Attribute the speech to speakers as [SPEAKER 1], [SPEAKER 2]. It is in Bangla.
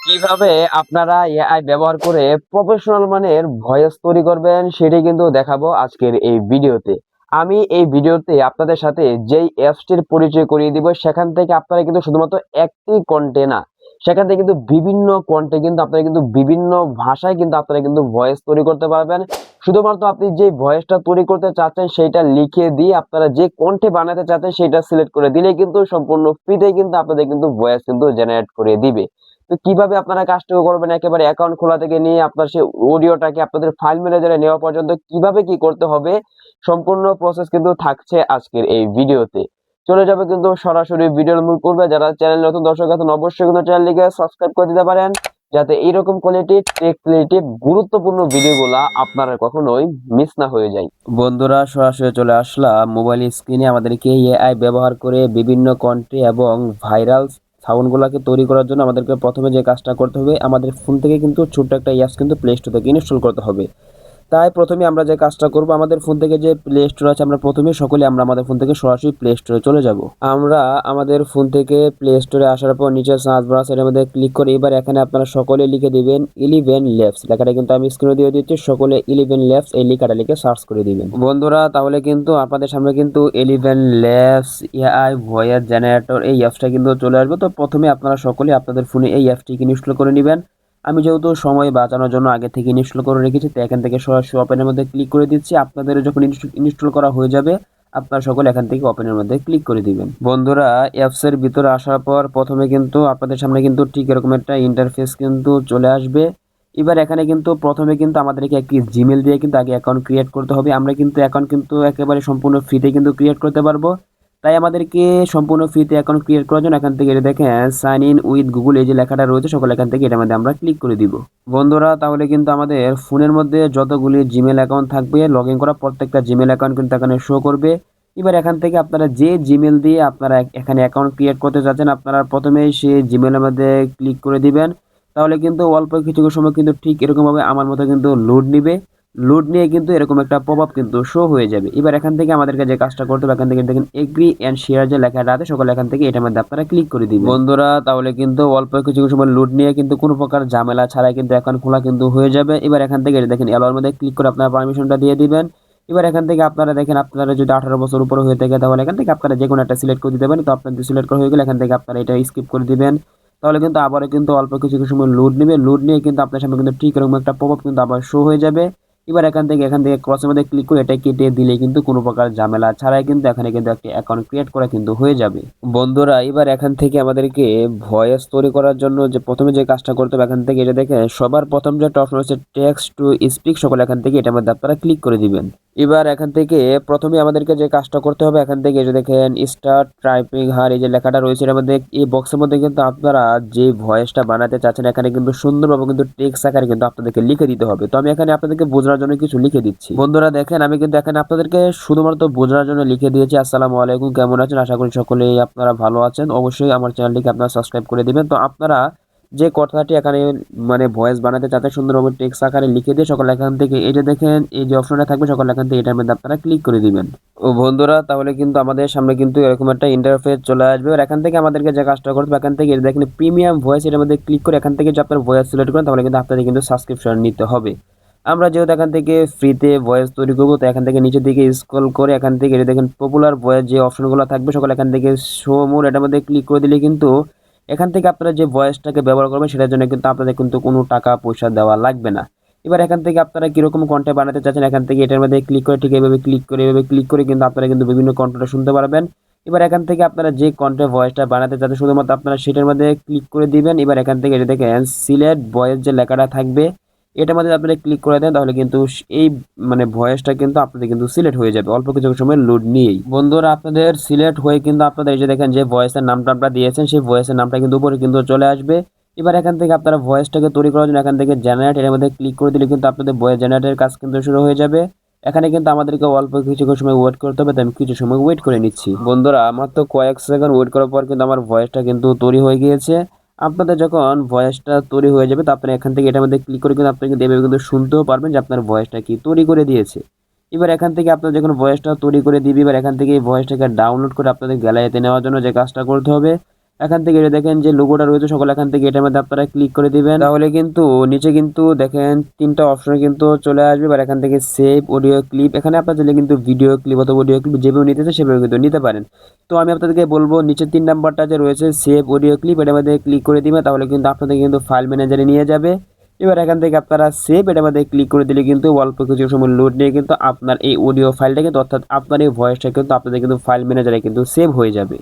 [SPEAKER 1] কিভাবে আপনারা এআই ব্যবহার করে প্রফেশনাল মানের ভয়েস তৈরি করবেন সেটাই কিন্তু দেখাবো আজকের এই ভিডিওতে। আমি এই ভিডিওতে আপনাদের সাথে যেই অ্যাপসটির পরিচয় করিয়ে দিব সেখান থেকে আপনারা কিন্তু শুধুমাত্র একটি কন্টে না, সেখান থেকে কিন্তু বিভিন্ন কন্টে কিন্তু আপনারা কিন্তু বিভিন্ন ভাষায় কিন্তু আপনারা কিন্তু ভয়েস তৈরি করতে পারবেন। শুধুমাত্র আপনি যে ভয়েসটা তৈরি করতে চাচ্ছেন সেইটা লিখে দিয়ে আপনারা যে কন্টে বানাতে চাচ্ছেন সেটা সিলেক্ট করে দিলে কিন্তু সম্পূর্ণ ফ্রিতে কিন্তু আপনাদের কিন্তু ভয়েস কিন্তু জেনারেট করে দিবে। তো কিভাবে আপনারা কাজটা করবেন একেবারে অ্যাকাউন্ট খোলা থেকে নিয়ে আপনার সেই অডিওটাকে আপনাদের ফাইল ম্যানেজারে নেওয়া পর্যন্ত কিভাবে কি করতে হবে সম্পূর্ণ প্রসেস কিন্তু থাকছে আজকের এই ভিডিওতে। চলে যাবে কিন্তু সরাসরি ভিডিওর মূল পর্বে। যারা চ্যানেল নতুন দর্শক আছেন অবশ্যই কিন্তু চ্যানেলটিকে সাবস্ক্রাইব করে দিতে পারেন, যাতে এইরকম কোয়ালিটি টেক রিলেটেড গুরুত্বপূর্ণ ভিডিওগুলা আপনারা কখনোই মিস না হয়ে যায়। বন্ধুরা, সরাসরি চলে আসলাম মোবাইল স্ক্রিনে। আমাদেরকে এআই ব্যবহার করে বিভিন্ন কন্টে এবং ভাইরাল সাউন্ডগুলোকে তৈরি করার জন্য আমাদেরকে প্রথমে যে কাজটা করতে হবে, আমাদের ফোন থেকে কিন্তু ছোট্ট একটা অ্যাপস কিন্তু প্লে স্টোর থেকে ইনস্টল করতে হবে। তাই প্রথমে আমরা যে কাজটা করব, আমাদের ফোন থেকে যে প্লে স্টোর আছে আমরা প্রথমে সকলে আমরা আমাদের ফোন থেকে সরাসরি প্লে স্টোরে চলে যাব। আমরা আমাদের ফোন থেকে প্লে স্টোরে আসার পর নিচে সার্চ বার আছে, এর মধ্যে ক্লিক করে এবার এখানে আপনারা সকলে লিখে দিবেন 11 ল্যাবস। লেখাটা কিন্তু আমি স্ক্রিনে দিয়ে দিচ্ছি, সকলে 11 ল্যাবস এই লেখাটা লিখে সার্চ করে দিবেন বন্ধুরা। তাহলে কিন্তু আপনাদের সামনে কিন্তু 11 ল্যাবস এআই ভয়েস জেনারেটর এই অ্যাপসটা কিন্তু চলে আসবে। তো প্রথমে আপনারা সকলে আপনাদের ফোনে এই অ্যাপটিকে ইনস্টল করে নেবেন। আমি যেহেতু সময় বাঁচানোর জন্য আগে থেকে ইনস্টল করে রেখেছি, তো এখান থেকে সরাসরি ওপেনের মধ্যে ক্লিক করে দিচ্ছি। আপনাদের যখন ইনস্টল করা হয়ে যাবে আপনারা সকলে এখান থেকে ওপেনের মধ্যে ক্লিক করে দিবেন। বন্ধুরা, অ্যাপসের ভিতরে আসার পর প্রথমে কিন্তু আপনাদের সামনে কিন্তু ঠিক এরকম একটা ইন্টারফেস কিন্তু চলে আসবে। এবার এখানে কিন্তু প্রথমে কিন্তু আমাদেরকে একটি জিমেল দিয়ে কিন্তু আগে অ্যাকাউন্ট ক্রিয়েট করতে হবে। আমরা কিন্তু অ্যাকাউন্ট কিন্তু একেবারে সম্পূর্ণ ফ্রিতে কিন্তু ক্রিয়েট করতে পারবো। তাই আমাদেরকে সম্পূর্ণ ফ্রিতে অ্যাকাউন্ট ক্রিয়েট করার জন্য এখান থেকে এটা দেখেন সাইন ইন উইথ গুগল এই যে লেখাটা রয়েছে সকল এখান থেকে এটার মধ্যে আমরা ক্লিক করে দিব বন্ধুরা। তাহলে কিন্তু আমাদের ফোনের মধ্যে যতগুলি জিমেল অ্যাকাউন্ট থাকবে লগ ইন করা প্রত্যেকটা জিমেল অ্যাকাউন্ট কিন্তু এখানে শো করবে। এবার এখান থেকে আপনারা যে জিমেল দিয়ে আপনারা এখানে অ্যাকাউন্ট ক্রিয়েট করতে চাচ্ছেন আপনারা প্রথমেই সেই জিমেলের মধ্যে ক্লিক করে দিবেন। তাহলে কিন্তু অল্প কিছু সময় কিন্তু ঠিক এরকমভাবে আমার মতো কিন্তু লোড নিবে। লোড নিয়ে কিন্তু এরকম একটা পপআপ কিন্তু শো হয়ে যাবে। এবার এখান থেকে আমাদেরকে যে কাজটা করতে হবে, এখান থেকে দেখেন এগ্রি এন্ড শেয়ার যে লেখাটা আছে সকলে এখান থেকে এটার মধ্যে আপনারা ক্লিক করে দিবেন বন্ধুরা। তাহলে কিন্তু অল্প কিছু সময় লোড নিয়ে কিন্তু কোনো প্রকার ঝামেলা ছাড়াই কিন্তু অ্যাকাউন্ট খোলা কিন্তু হয়ে যাবে। এবার এখান থেকে দেখেন অ্যালাওর মধ্যে ক্লিক করে আপনারা পারমিশনটা দিয়ে দিবেন। এবার এখান থেকে আপনারা দেখেন আপনারা যদি 18 বছর উপরে হয়ে থাকে তাহলে এখান থেকে আপনারা যে কোনো একটা সিলেক্ট করে দিতে পারেন। তো আপনাদের সিলেক্ট করা হয়ে গেলে এখান থেকে আপনারা এটা স্কিপ করে দিবেন। তাহলে কিন্তু আবারও কিন্তু অল্প কিছু সময় লোড নেবে। লোড নিয়ে কিন্তু আপনার সামনে কিন্তু ঠিক এরকম একটা পপআপ কিন্তু আবার শো হয়ে যাবে। এবার এখান থেকে ক্রসের মধ্যে ক্লিক করে এটা কেটে দিলে কিন্তু কোনো প্রকার ঝামেলা ছাড়াই কিন্তু এখানে কিন্তু একটা অ্যাকাউন্ট ক্রিয়েট করা কিন্তু হয়ে যাবে বন্ধুরা। এবার এখান থেকে আমাদেরকে ভয়েস তৈরি করার জন্য যে প্রথমে যে কাজটা করতে হবে, এখান থেকে এটা দেখে সবার প্রথম যে অপশন হচ্ছে টেক্সট টু স্পিক সকলে এখান থেকে এটার মধ্যে আপনারা ক্লিক করে দিবেন। এবার এখান থেকে প্রথমে আমাদেরকে যে কাজটা করতে হবে, এখান থেকে এটা দেখেন স্টার্ট টাইপিং হার এই যে লেখাটা রয়েছে এর মধ্যে এই বক্সের মধ্যে কিন্তু আপনারা যে ভয়েসটা বানাতে চাচ্ছেন এখানে কিন্তু সুন্দরভাবে কিন্তু টেক্সট আকারে কিন্তু আপনাদেরকে লিখে দিতে হবে। তো আমি এখানে আপনাদেরকে বোঝানোর জন্য কিছু লিখে দিচ্ছি বন্ধুরা। দেখেন আমি কিন্তু এখানে আপনাদেরকে শুধুমাত্র বোঝানোর জন্য লিখে দিয়েছি। আসসালামু আলাইকুম, কেমন আছেন? আশা করি সকলেই আপনারা ভালো আছেন। অবশ্যই আমার চ্যানেলটিকে আপনারা সাবস্ক্রাইব করে দিবেন। তো আপনারা যে কথাটি এখানে মানে ভয়েস বানাতে চাতে সুন্দরভাবে টেক্সট আকারে লিখে দিয়ে সকল এখান থেকে এই যে দেখেন এই যে অপশনটা থাকবে সকল এখান থেকে এটার মধ্যে আপনারা ক্লিক করে দিবেন। ও বন্ধুরা, তাহলে কিন্তু আমাদের সামনে কিন্তু এরকম একটা ইন্টারফেস চলে আসবে। আর এখান থেকে আমাদেরকে যে কাজটা করতে হবে, এখান থেকে দেখেন প্রিমিয়াম ভয়েস এর মধ্যে ক্লিক করে এখান থেকে যে আপনার ভয়েস সিলেক্ট করেন তাহলে কিন্তু আপনাদের কিন্তু সাবস্ক্রিপশন নিতে হবে। আমরা যেহেতু এখান থেকে ফ্রিতে ভয়েস তৈরি করবো, তো এখান থেকে নিচের দিকে স্ক্রল করে এখান থেকে দেখেন পপুলার ভয়েস যে অপশনগুলো থাকবে সকল এখান থেকে শো মোর এটার মধ্যে ক্লিক করে দিলে কিন্তু এখান থেকে আপনারা যে ভয়েসটাকে ব্যবহার করবেন সেটার জন্য কিন্তু আপনাদের কিন্তু কোনো টাকা পয়সা দেওয়া লাগবে না। এবার এখান থেকে আপনারা কিরকম কন্টেন্ট বানাতে চাচ্ছেন এখান থেকে এটার মধ্যে ক্লিক করে ঠিক এইভাবে ক্লিক করে কিন্তু আপনারা কিন্তু বিভিন্ন কন্টেন্ট শুনতে পারবেন। এবার এখান থেকে আপনারা যে কন্টেন্ট ভয়েসটা বানাতে চাচ্ছেন শুধুমাত্র আপনারা সেটার মধ্যে ক্লিক করে দিবেন। এবার এখান থেকে এটা দেখেন সিলেক্ট ভয়েস যে লেখাটা থাকবে এটার মধ্যে আপনারা ক্লিক করে দেন তাহলে কিন্তু এই মানে ভয়েসটা কিন্তু আপনাদের কিন্তু সিলেক্ট হয়ে যাবে অল্প কিছু সময় লোড নিয়েই বন্ধুরা। আপনাদের সিলেক্ট হয়ে কিন্তু আপনাদের এই যে দেখেন যে ভয়েসের নামটা আপনারা দিয়েছেন সেই ভয়েসের নামটা কিন্তু উপরে কিন্তু চলে আসবে। এবার এখান থেকে আপনারা ভয়েসটাকে তৈরি করার জন্য এখান থেকে জেনারেট এর মধ্যে ক্লিক করে দিলে কিন্তু আপনাদের ভয়েস জেনারেটের কাজ কিন্তু শুরু হয়ে যাবে। এখানে কিন্তু আমাদেরকে অল্প কিছু সময় ওয়েট করতে হবে, তাই আমি কিছু সময় ওয়েট করে নিচ্ছি বন্ধুরা। আমার তো কয়েক সেকেন্ড ওয়েট করার পর কিন্তু আমার ভয়েসটা কিন্তু তৈরি হয়ে গিয়েছে। আপনাদের যখন ভয়েসটা তৈরি হয়ে যাবে তো আপনারা এখান থেকে এটার মধ্যে ক্লিক করে কিন্তু আপনি কিন্তু এভাবে কিন্তু শুনতেও পারবেন যে আপনার ভয়েসটা কি তৈরি করে দিয়েছে। এবার এখান থেকে আপনারা যখন ভয়েসটা তৈরি করে দিবে এবার এখান থেকে এই ভয়েসটাকে ডাউনলোড করে আপনাদের গ্যালারিতে নেওয়ার জন্য যে কাজটা করতে হবে, এখান থেকে এটা দেখেন যে লোগোটা রয়েছে সকল, এখান থেকে এটার মধ্যে আপনারা ক্লিক করে দিবেন। তাহলে কিন্তু নিচে কিন্তু দেখেন 3টা অপশন কিন্তু চলে আসবে। এবার এখান থেকে সেভ অডিও ক্লিপ, এখানে আপনার চাইলে কিন্তু ভিডিও ক্লিপ অথবা অডিও ক্লিপ যেভাবে নিতে চান সেভাবে কিন্তু নিতে পারেন। তো আমি আপনাদেরকে বলবো নিচে 3 নাম্বারটা যে রয়েছে সেভ অডিও ক্লিপ, এটার মধ্যে ক্লিক করে দিবেন। তাহলে কিন্তু আপনাদের কিন্তু ফাইল ম্যানেজারে নিয়ে যাবে। এবার এখান থেকে আপনারা সেভ এটার মধ্যে ক্লিক করে দিলে কিন্তু অল্প কিছু সময় লোড নিয়ে কিন্তু আপনার এই অডিও ফাইলটা কিন্তু, অর্থাৎ আপনার এই ভয়েসটা কিন্তু আপনাদের কিন্তু ফাইল ম্যানেজারে কিন্তু সেভ হয়ে যাবে।